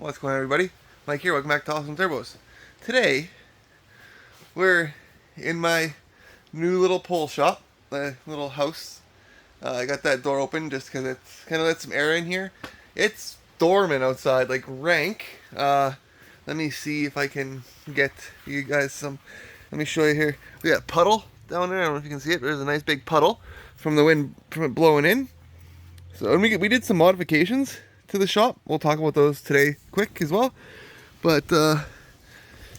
What's going on, everybody? Mike here, welcome back to Awesome Turbos. Today, we're in my new little pole shop, my little house. I got that door open just because it's kind of let some air in here. It's storming outside, like rank. Let me see if I can get you guys some. Let me show you here. We got a puddle down there. I don't know if you can see it, but there's a nice big puddle from the wind from it blowing in. So and we did some modifications to the shop. We'll talk about those today quick as well. But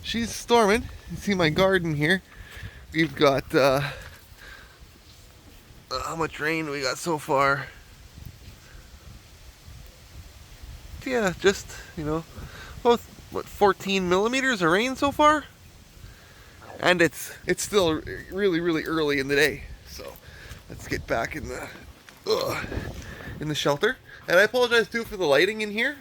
she's storming. You see my garden here. We've got how much rain we got so far? Yeah, just about 14 millimeters of rain so far, and it's still really early in the day. So let's get back in the shelter. And I apologize too for the lighting in here.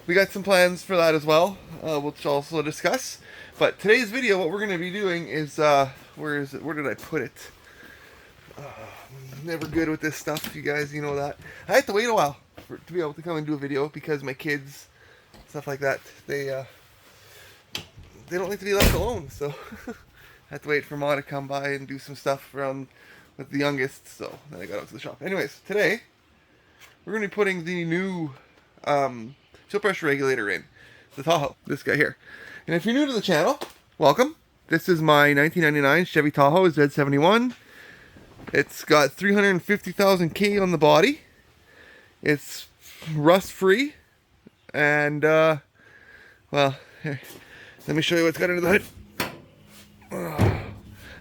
We got some plans for that as well, which I'll also discuss. But today's video, what we're going to be doing is, where is it? Where did I put it? I'm never good with this stuff, you guys, you know that. I had to wait a while to be able to come and do a video because my kids, stuff like that, they don't like to be left alone. So I had to wait for Ma to come by and do some stuff around with the youngest. So then I got out to the shop. Anyways, today we're going to be putting the new fuel pressure regulator in the Tahoe, this guy here. And if you're new to the channel, welcome. This is my 1999 Chevy Tahoe Z71. It's got 350,000 K on the body. It's rust free, and well, here, let me show you what's got under the hood.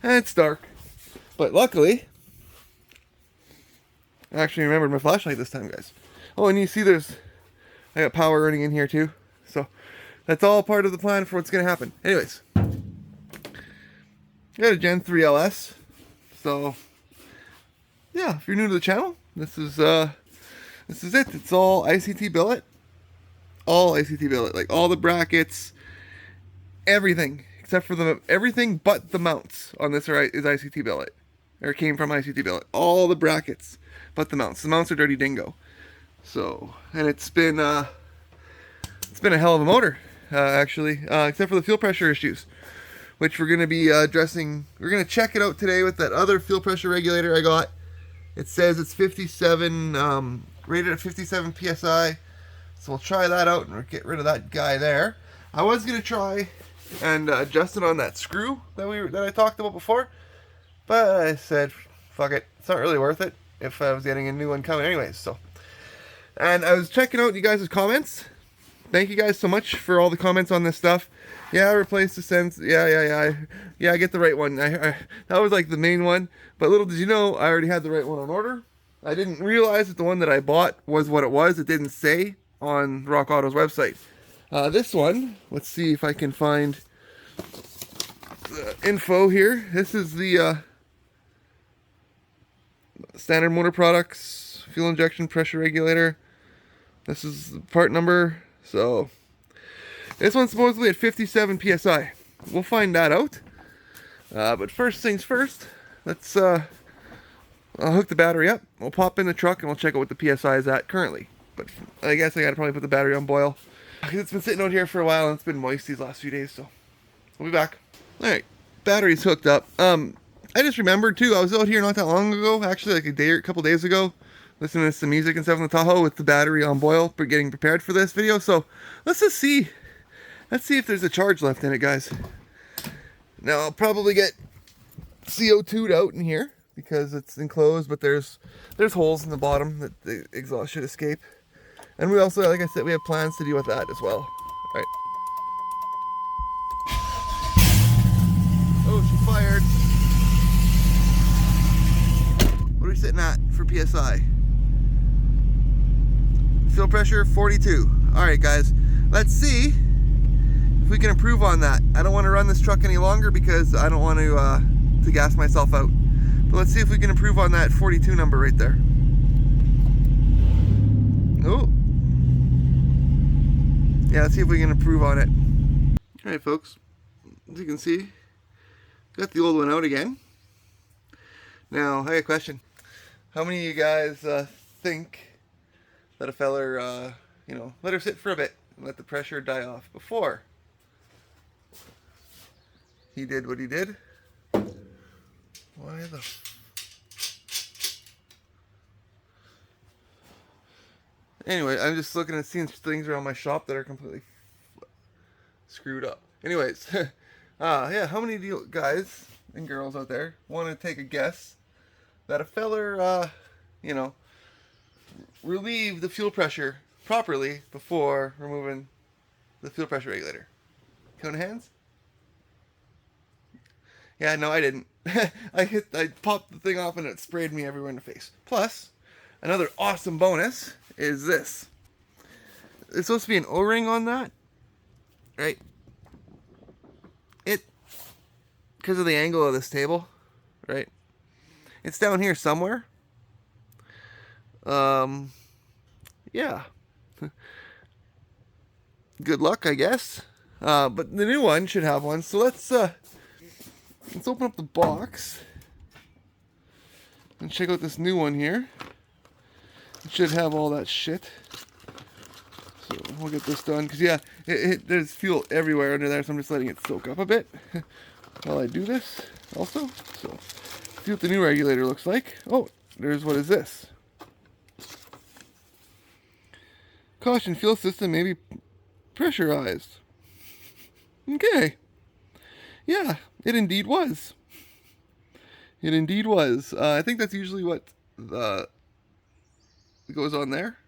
And it's dark, but luckily I actually remembered my flashlight this time, guys. Oh, and you see I got power running in here too. So that's all part of the plan for what's going to happen. Anyways, I got a Gen 3 LS. So yeah, if you're new to the channel, this is it. It's all ICT billet. All ICT billet. Like all the brackets, everything except for everything but the mounts on this is ICT billet. Or came from ICT billet. All the brackets but the mounts. The mounts are dirty dingo. So, and it's been a hell of a motor, actually, except for the fuel pressure issues, which we're going to be addressing. We're going to check it out today with that other fuel pressure regulator I got. It says it's 57, rated at 57 PSI. So we'll try that out and get rid of that guy there. I was going to try and adjust it on that screw that I talked about before, but I said, fuck it. It's not really worth it if I was getting a new one coming anyways. So, and I was checking out you guys' comments. Thank you guys so much for all the comments on this stuff. Yeah, I replaced the sense. Yeah, I get the right one. That was like the main one. But little did you know, I already had the right one on order. I didn't realize that the one that I bought was what it was. It didn't say on Rock Auto's website. This one, let's see if I can find the info here. This is the standard motor products, fuel injection pressure regulator. This is the part number. So this one's supposedly at 57 PSI. We'll find that out. But first things first, let's I'll hook the battery up. We'll pop in the truck and we'll check out what the PSI is at currently. But I guess I gotta probably put the battery on boil because it's been sitting out here for a while and it's been moist these last few days. So we'll be back. All right, battery's hooked up. I just remembered too. I was out here not that long ago, actually like a couple days ago, listening to some music and stuff in the Tahoe with the battery on boil for getting prepared for this video. So let's see if there's a charge left in it, guys. Now I'll probably get CO2'd out in here because it's enclosed, but there's holes in the bottom that the exhaust should escape. And we also, like I said, we have plans to deal with that as well. All right. Oh, she fired. What are we sitting at for PSI? Fuel pressure 42. All right, guys, let's see if we can improve on that. I don't want to run this truck any longer because I don't want to gas myself out. But let's see if we can improve on that 42 number right there. Oh. Yeah, let's see if we can improve on it. All right, folks. As you can see, got the old one out again. Now, I got a question. How many of you guys think that a feller, let her sit for a bit and let the pressure die off before he did what he did. Why the... Anyway, I'm just looking at seeing things around my shop that are completely screwed up. Anyways, yeah, how many of you guys and girls out there want to take a guess that a feller, you know, relieve the fuel pressure properly before removing the fuel pressure regulator? Count of hands? Yeah, no, I didn't. I popped the thing off and it sprayed me everywhere in the face. Plus, another awesome bonus is this. There's supposed to be an O-ring on that, right? Because of the angle of this table, right? It's down here somewhere. Yeah. Good luck, I guess. But the new one should have one. So let's open up the box and check out this new one here. It should have all that shit. So we'll get this done, because yeah, there's fuel everywhere under there, so I'm just letting it soak up a bit while I do this also. So see what the new regulator looks like. Oh, there's, what is this? Caution, fuel system may be pressurized. Okay. Yeah, it indeed was. It indeed was. I think that's usually what goes on there.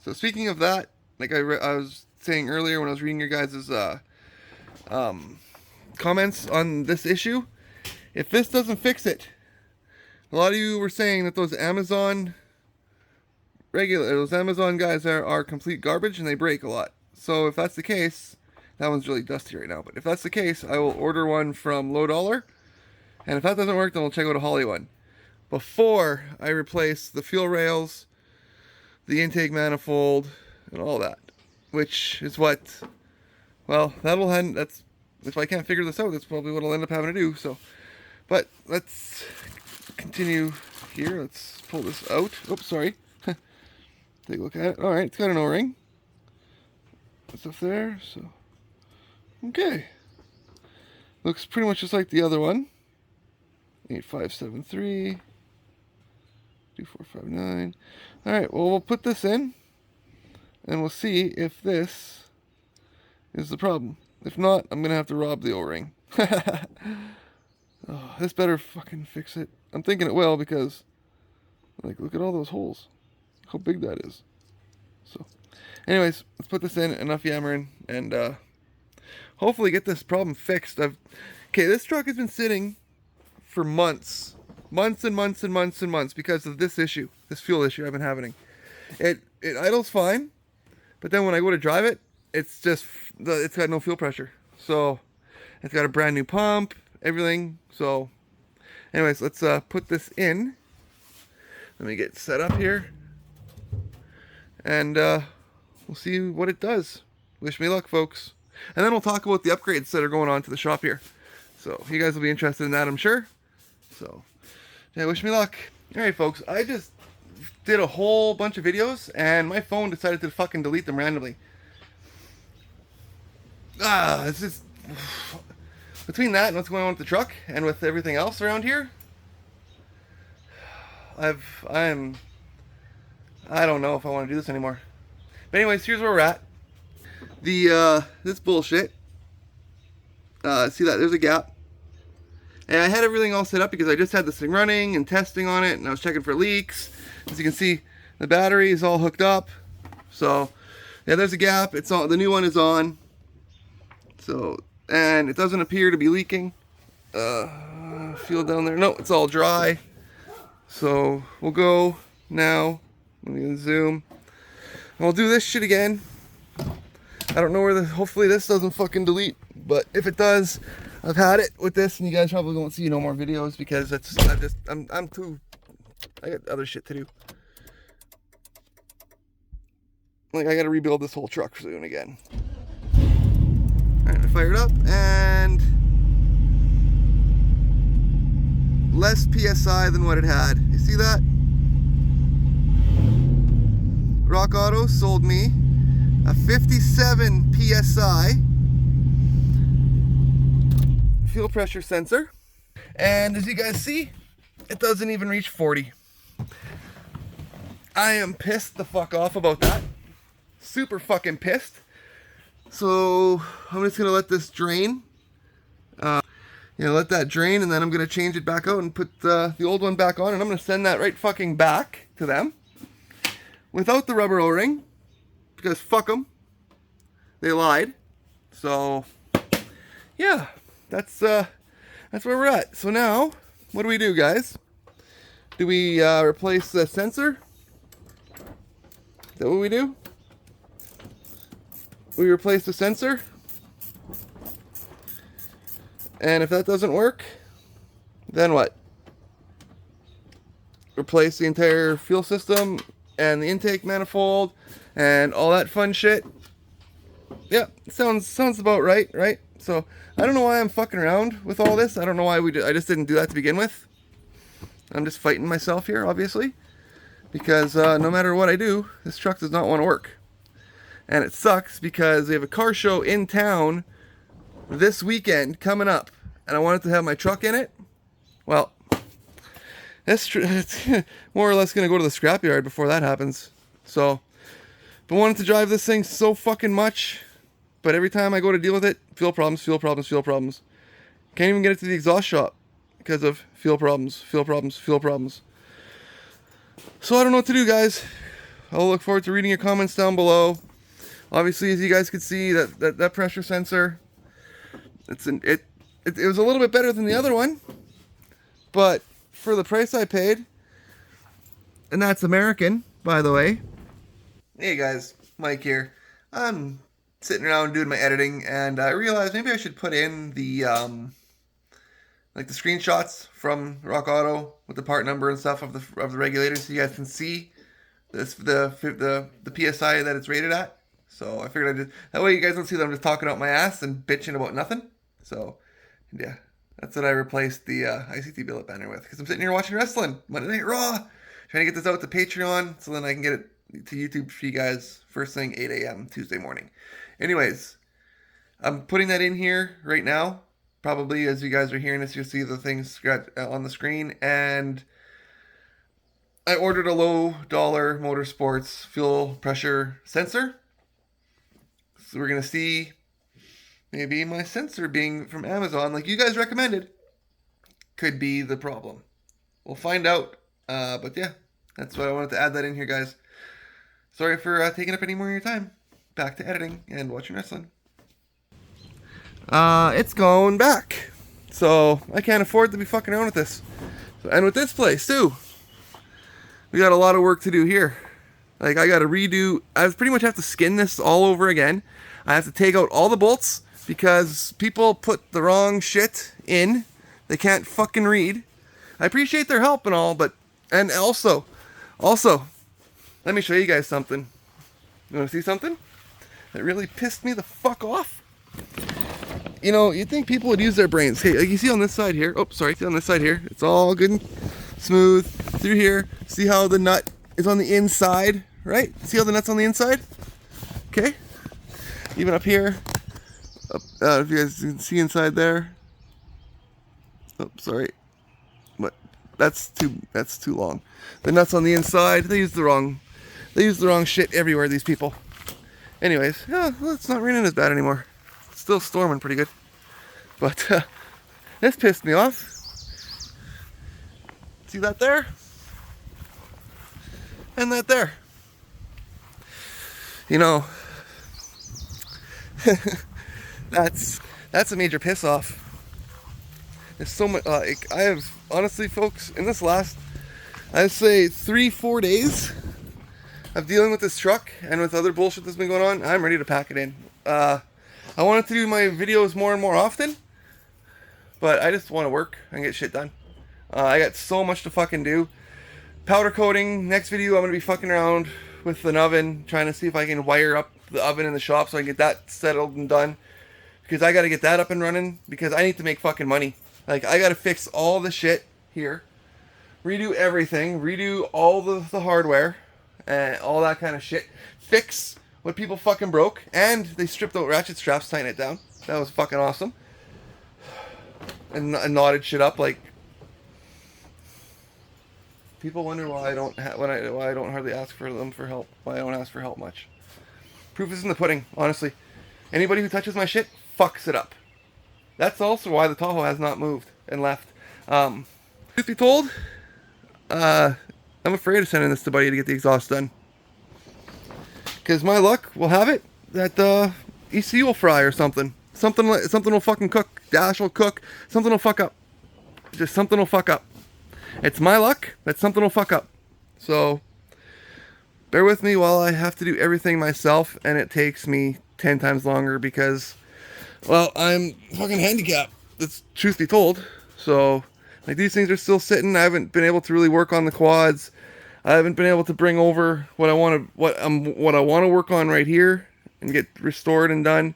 So speaking of that, like I was saying earlier when I was reading your guys' comments on this issue, if this doesn't fix it, a lot of you were saying that those Amazon guys are complete garbage and they break a lot. So if that's the case, that one's really dusty right now, but if that's the case, I will order one from Low Dollar, and if that doesn't work, then we'll check out a Holly one before I replace the fuel rails, the intake manifold, and all that, which is what, well, that's, if I can't figure this out, that's probably what I'll end up having to do. So, but let's continue here. Let's pull this out. Oops, sorry. Take a look at it. All right, it's got an O-ring. That's up there. So, okay. Looks pretty much just like the other one. 8573. 2459. All right. Well, we'll put this in, and we'll see if this is the problem. If not, I'm gonna have to rob the O-ring. Oh, this better fucking fix it. I'm thinking it will, because, like, look at all those holes. Look how big that is. So, anyways, let's put this in. Enough yammering, and hopefully get this problem fixed. Okay, this truck has been sitting for months and months and months and months because of this issue, this fuel issue I've been having. It idles fine, but then when I go to drive it, it's got no fuel pressure. So it's got a brand new pump, everything. So anyways, let's put this in. Let me get set up here, and we'll see what it does. Wish me luck, folks. And then we'll talk about the upgrades that are going on to the shop here. So you guys will be interested in that, I'm sure. So yeah, wish me luck. Alright, folks, I just did a whole bunch of videos, and my phone decided to fucking delete them randomly. It's just, between that and what's going on with the truck and with everything else around here, I don't know if I want to do this anymore. But anyways, here's where we're at. This bullshit. See that? There's a gap. And I had everything all set up because I just had this thing running and testing on it, and I was checking for leaks. As you can see, the battery is all hooked up. So, yeah, there's a gap. It's all, the new one is on. So, and it doesn't appear to be leaking. Feel down there. No, it's all dry. So, we'll go now. Let me zoom. And we'll do this shit again. I don't know where hopefully this doesn't fucking delete, but if it does, I've had it with this, and you guys probably won't see no more videos because I got other shit to do. Like, I gotta rebuild this whole truck soon again. Alright, I fired up, and less PSI than what it had. You see that? Rock Auto sold me a 57 psi fuel pressure sensor, and as you guys see, it doesn't even reach 40. I am pissed the fuck off about that. Super fucking pissed. So I'm just gonna let this drain. Let that drain, and then I'm gonna change it back out and put the old one back on, and I'm gonna send that right fucking back to them without the rubber O-ring, because fuck them, they lied. So yeah, that's where we're at. So now, what do we do, guys? Do we replace the sensor? Is that what we do? We replace the sensor, and if that doesn't work, then what? Replace the entire fuel system and the intake manifold and all that fun shit. Yeah, sounds about right, right? So I don't know why I'm fucking around with all this. I don't know why I just didn't do that to begin with. I'm just fighting myself here, obviously, because no matter what I do, this truck does not want to work. And it sucks because we have a car show in town this weekend coming up, and I wanted to have my truck in it. Well, it's more or less going to go to the scrapyard before that happens. So, but wanted to drive this thing so fucking much, but every time I go to deal with it, fuel problems, fuel problems, fuel problems. Can't even get it to the exhaust shop because of fuel problems, fuel problems, fuel problems. So I don't know what to do, guys. I'll look forward to reading your comments down below. Obviously, as you guys can see, that pressure sensor, it was a little bit better than the other one, but for the price I paid, and that's American, by the way. Hey guys, Mike here. I'm sitting around doing my editing, and I realized maybe I should put in the like the screenshots from Rock Auto with the part number and stuff of the regulator, so you guys can see the PSI that it's rated at. So I figured I'd just, that way you guys don't see that I'm just talking out my ass and bitching about nothing. So yeah, that's what I replaced the ICT billet banner with, because I'm sitting here watching wrestling Monday Night Raw, trying to get this out to Patreon so then I can get it to YouTube for you guys first thing 8 a.m. Tuesday morning. Anyways, I'm putting that in here right now. Probably as you guys are hearing this, you'll see the things on the screen. And I ordered a low dollar motorsports fuel pressure sensor. So we're going to see maybe my sensor being from Amazon, like you guys recommended, could be the problem. We'll find out. But yeah, that's why I wanted to add that in here, guys. Sorry for taking up any more of your time. Back to editing and watching wrestling. It's going back. So I can't afford to be fucking around with this. And with this place too, we got a lot of work to do here. Like I got to redo, I pretty much have to skin this all over again. I have to take out all the bolts because people put the wrong shit in. They can't fucking read. I appreciate their help and all, but, and also, let me show you guys something. You want to see something that really pissed me the fuck off? You know, you'd think people would use their brains. Hey, like you see on this side here, oh, sorry, see on this side here, it's all good and smooth through here. See how the nut is on the inside, right? See how the nut's on the inside? Okay. Even up here, if you guys can see inside there. Oh, sorry. What? That's too long. The nuts on the inside. They use the wrong shit everywhere. These people. Anyways, yeah, well, it's not raining as bad anymore. It's still storming pretty good. But this pissed me off. See that there? And that there. You know, that's a major piss off. There's so much. I have honestly, folks, in this last, I'd say 3-4 days of dealing with this truck and with other bullshit that's been going on, I'm ready to pack it in. I wanted to do my videos more and more often, but I just want to work and get shit done. I got so much to fucking do. Powder coating. Next video, I'm gonna be fucking around with an oven, trying to see if I can wire up the oven in the shop so I can get that settled and done. Because I gotta get that up and running, because I need to make fucking money. Like, I gotta fix all the shit here, redo everything, redo all the hardware, and all that kind of shit. Fix what people fucking broke, and they stripped out ratchet straps, tighten it down. That was fucking awesome. And knotted shit up. Like, people wonder why I don't why I don't hardly ask for them for help. Why I don't ask for help much. Proof is in the pudding, honestly. Anybody who touches my shit fucks it up. That's also why the Tahoe has not moved and left. Truth be told, I'm afraid of sending this to Buddy to get the exhaust done. Because my luck will have it that ECU will fry or something. Something will fucking cook. Dash will cook. Something will fuck up. Just something will fuck up. It's my luck that something will fuck up. So, bear with me while I have to do everything myself, and it takes me 10 times longer because, well, I'm fucking handicapped. That's truth be told. So, like, these things are still sitting. I haven't been able to really work on the quads. I haven't been able to bring over what I want to work on right here and get restored and done.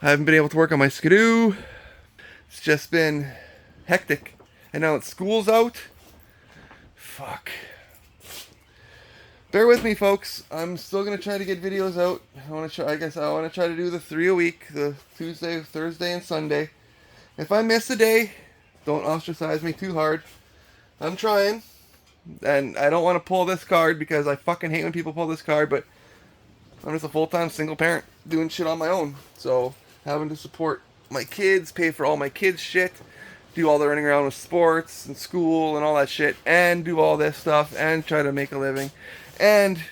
I haven't been able to work on my skidoo. It's just been hectic. And now that school's out, fuck. Bear with me, folks. I'm still gonna try to get videos out. I want to try to do the 3 a week, the Tuesday, Thursday, and Sunday. If I miss a day, don't ostracize me too hard. I'm trying. And I don't want to pull this card because I fucking hate when people pull this card, but I'm just a full-time single parent doing shit on my own. So, having to support my kids, pay for all my kids' shit, do all the running around with sports and school and all that shit, and do all this stuff, and try to make a living, and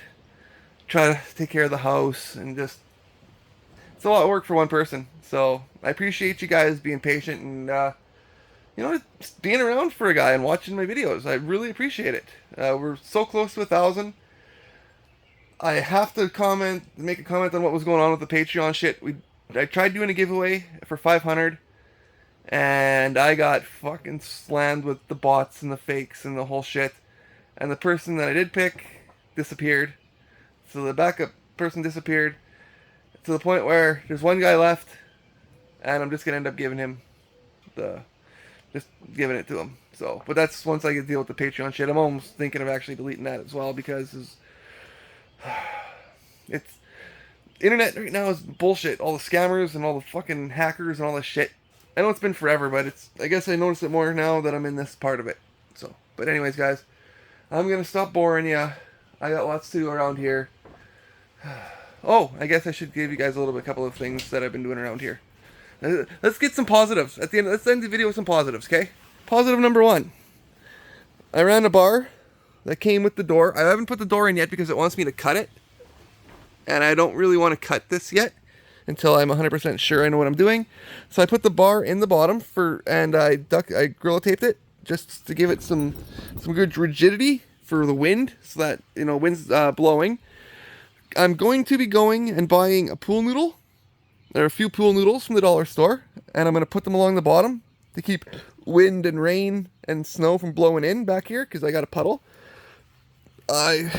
try to take care of the house, and just, it's a lot of work for one person. So, I appreciate you guys being patient and, you know, just being around for a guy and watching my videos. I really appreciate it. We're so close to 1,000. I have to make a comment on what was going on with the Patreon shit. I tried doing a giveaway for 500, and I got fucking slammed with the bots and the fakes and the whole shit. And the person that I did pick disappeared. So the backup person disappeared to the point where there's one guy left, and I'm just gonna end up giving him just giving it to him. So, but that's once I get to deal with the Patreon shit. I'm almost thinking of actually deleting that as well because it's internet right now is bullshit. All the scammers and all the fucking hackers and all this shit. I know it's been forever, but I guess I notice it more now that I'm in this part of it. So, but anyways, guys, I'm gonna stop boring you. I got lots to do around here. Oh, I guess I should give you guys a couple of things that I've been doing around here. Let's get some positives at the end. Let's end the video with some positives, okay? Positive number 1. I ran a bar that came with the door. I haven't put the door in yet because it wants me to cut it. And I don't really want to cut this yet until I'm 100% sure I know what I'm doing. So I put the bar in the bottom and I Gorilla taped it just to give it some good rigidity for the wind so that, you know, wind's blowing. I'm going to be going and buying a pool noodle. There are a few pool noodles from the dollar store, and I'm going to put them along the bottom to keep wind and rain and snow from blowing in back here, because I got a puddle. I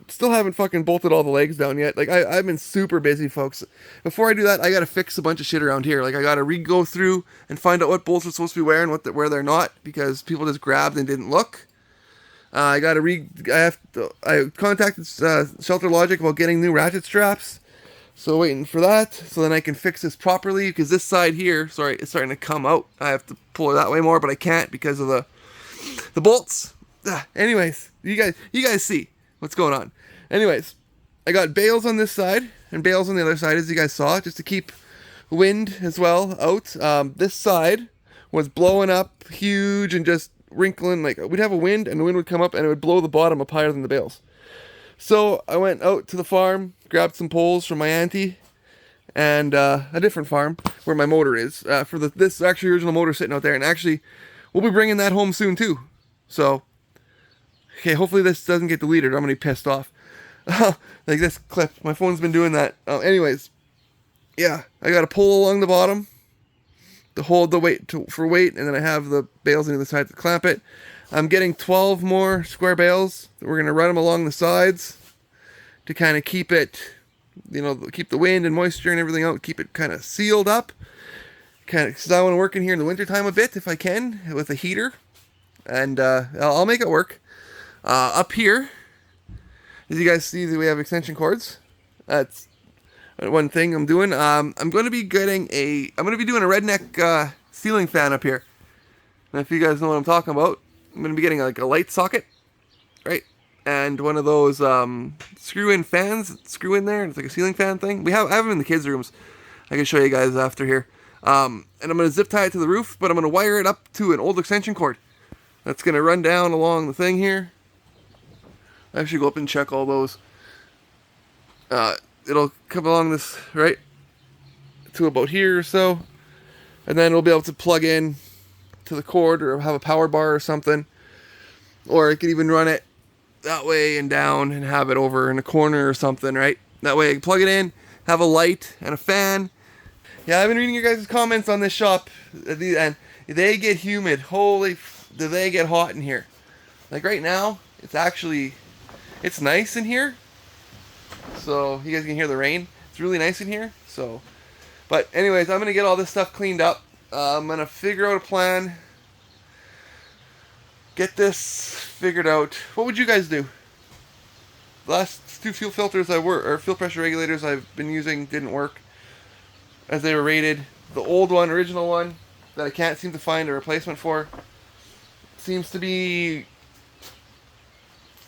still haven't fucking bolted all the legs down yet. Like, I've been super busy, folks. Before I do that, I got to fix a bunch of shit around here. Like, I got to go through and find out what bolts are supposed to be wearing, where they're not, because people just grabbed and didn't look. I contacted Shelter Logic about getting new ratchet straps. So waiting for that, so then I can fix this properly, because this side here, sorry, it's starting to come out. I have to pull it that way more, but I can't because of the bolts. Anyways, you guys see what's going on. Anyways, I got bales on this side and bales on the other side, as you guys saw, just to keep wind as well out. This side was blowing up huge and just wrinkling. Like, we'd have a wind, and the wind would come up, and it would blow the bottom up higher than the bales. So I went out to the farm, grabbed some poles from my auntie, and a different farm where my motor is. For this actually original motor sitting out there, and actually we'll be bringing that home soon too. So, okay, hopefully this doesn't get deleted. I'm gonna be pissed off. Like this clip, my phone's been doing that. Anyways, yeah, I got a pole along the bottom to hold the weight for weight, and then I have the bales on the other side to clamp it. I'm getting 12 more square bales. We're going to run them along the sides to kind of keep it, you know, keep the wind and moisture and everything out, keep it kind of sealed up. Because I want to work in here in the wintertime a bit if I can with a heater. And I'll make it work. Up here, as you guys see, we have extension cords. That's one thing I'm doing. I'm going to be doing a redneck ceiling fan up here. And if you guys know what I'm talking about, I'm going to be getting like a light socket, right? And one of those screw-in fans that screw in there. It's like a ceiling fan thing. I have them in the kids' rooms. I can show you guys after here. And I'm going to zip tie it to the roof, but I'm going to wire it up to an old extension cord. That's going to run down along the thing here. I should go up and check all those. It'll come along this, right, to about here or so. And then it'll be able to plug in to the cord or have a power bar or something. Or I could even run it that way and down and have it over in a corner or something, right? That way I can plug it in, have a light and a fan. Yeah, I've been reading your guys' comments on this shop, and they get humid. Holy, do they get hot in here. Like right now, it's nice in here. So you guys can hear the rain. It's really nice in here. So, but anyways, I'm going to get all this stuff cleaned up. I'm going to figure out a plan. Get this figured out. What would you guys do? The last two fuel filters or fuel pressure regulators I've been using didn't work as they were rated. The old one, original one, that I can't seem to find a replacement for, seems to be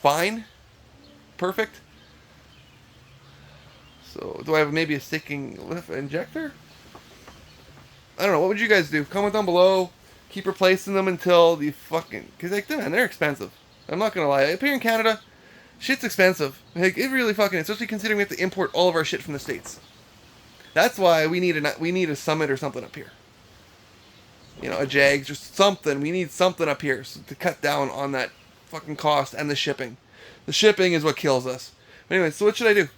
fine. Perfect. So, do I have maybe a sticking lift injector? I don't know. What would you guys do? Comment down below. Keep replacing them until the fucking... Because, like, man, they're expensive. I'm not going to lie. Up here in Canada, shit's expensive. Like, it really fucking... Especially considering we have to import all of our shit from the States. That's why we need a Summit or something up here. You know, a Jag, just something. We need something up here to cut down on that fucking cost and the shipping. The shipping is what kills us. But anyway, so what should I do?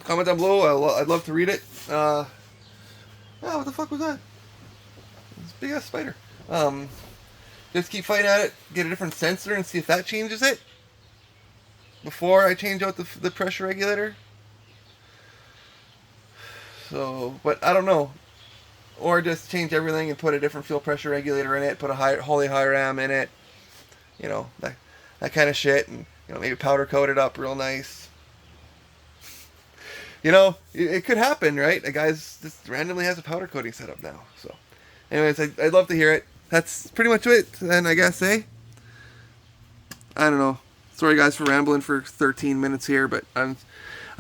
Comment down below. I'd love to read it. Oh, what the fuck was that? It's a big ass spider. Just keep fighting at it. Get a different sensor and see if that changes it. Before I change out the pressure regulator. So, but I don't know. Or just change everything and put a different fuel pressure regulator in it. Put a Holy high ram in it. You know, that kind of shit. And, you know, maybe powder coat it up real nice. You know, it could happen, right? A guy's just randomly has a powder coating set up now. So, anyways, I'd love to hear it. That's pretty much it. And I guess, I don't know. Sorry, guys, for rambling for 13 minutes here, but I'm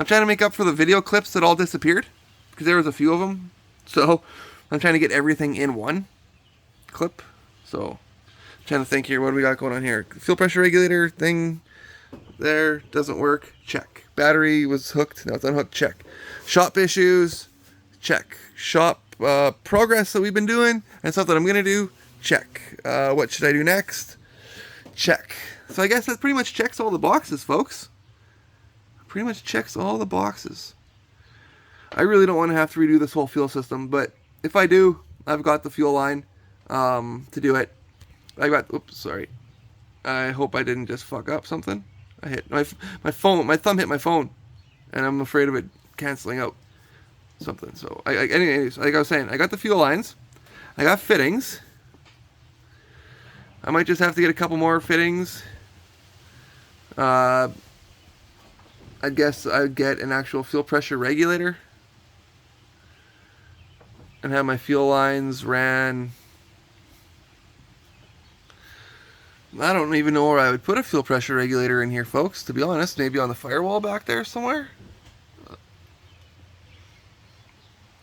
trying to make up for the video clips that all disappeared because there was a few of them. So, I'm trying to get everything in one clip. So, I'm trying to think here. What do we got going on here? Fuel pressure regulator thing there doesn't work. Check. Battery was hooked. Now it's unhooked. Check. Shop issues. Check. Shop progress that we've been doing and stuff that I'm going to do. Check. What should I do next? Check. So I guess that pretty much checks all the boxes, folks. Pretty much checks all the boxes. I really don't want to have to redo this whole fuel system, but if I do, I've got the fuel line to do it. Oops, sorry. I hope I didn't just fuck up something. I hit my phone. My thumb hit my phone, and I'm afraid of it canceling out something. So, anyways, like I was saying, I got the fuel lines. I got fittings. I might just have to get a couple more fittings. I guess I'd get an actual fuel pressure regulator and have my fuel lines ran. I don't even know where I would put a fuel pressure regulator in here, folks, to be honest. Maybe on the firewall back there somewhere.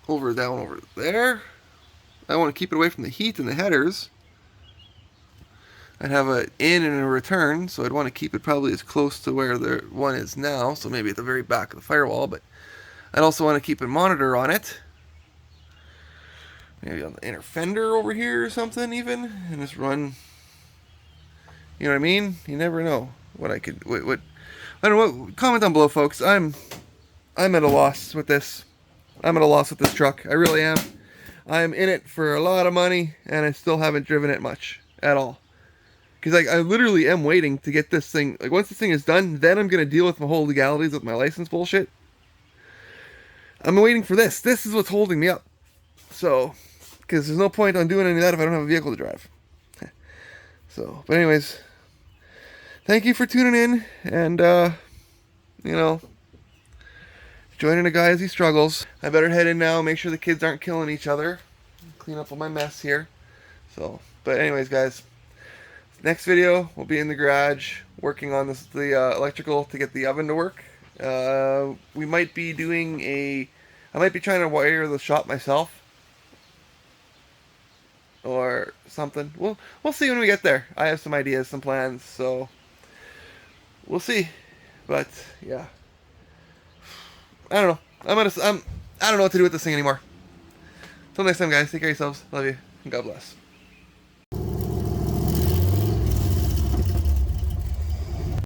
Down over there. I want to keep it away from the heat and the headers. I'd have an in and a return, so I'd want to keep it probably as close to where the one is now, so maybe at the very back of the firewall, but I'd also want to keep a monitor on it. Maybe on the inner fender over here or something even, and just run... You know what I mean? You never know what I could... What I don't know. Comment down below, folks. I'm at a loss with this. I'm at a loss with this truck. I really am. I'm in it for a lot of money, and I still haven't driven it much at all. Because like, I literally am waiting to get this thing... Like, once this thing is done, then I'm going to deal with my whole legalities with my license bullshit. I'm waiting for this. This is what's holding me up. So, because there's no point on doing any of that if I don't have a vehicle to drive. So, but anyways... Thank you for tuning in, and, you know, joining a guy as he struggles. I better head in now, make sure the kids aren't killing each other. Clean up all my mess here. So, but anyways, guys, next video we'll be in the garage working on the electrical to get the oven to work. We might be doing I might be trying to wire the shop myself or something. We'll see when we get there. I have some ideas, some plans, so we'll see. But yeah, I don't know. I don't know what to do with this thing anymore. Till next time, guys. Take care of yourselves. Love you. And God bless.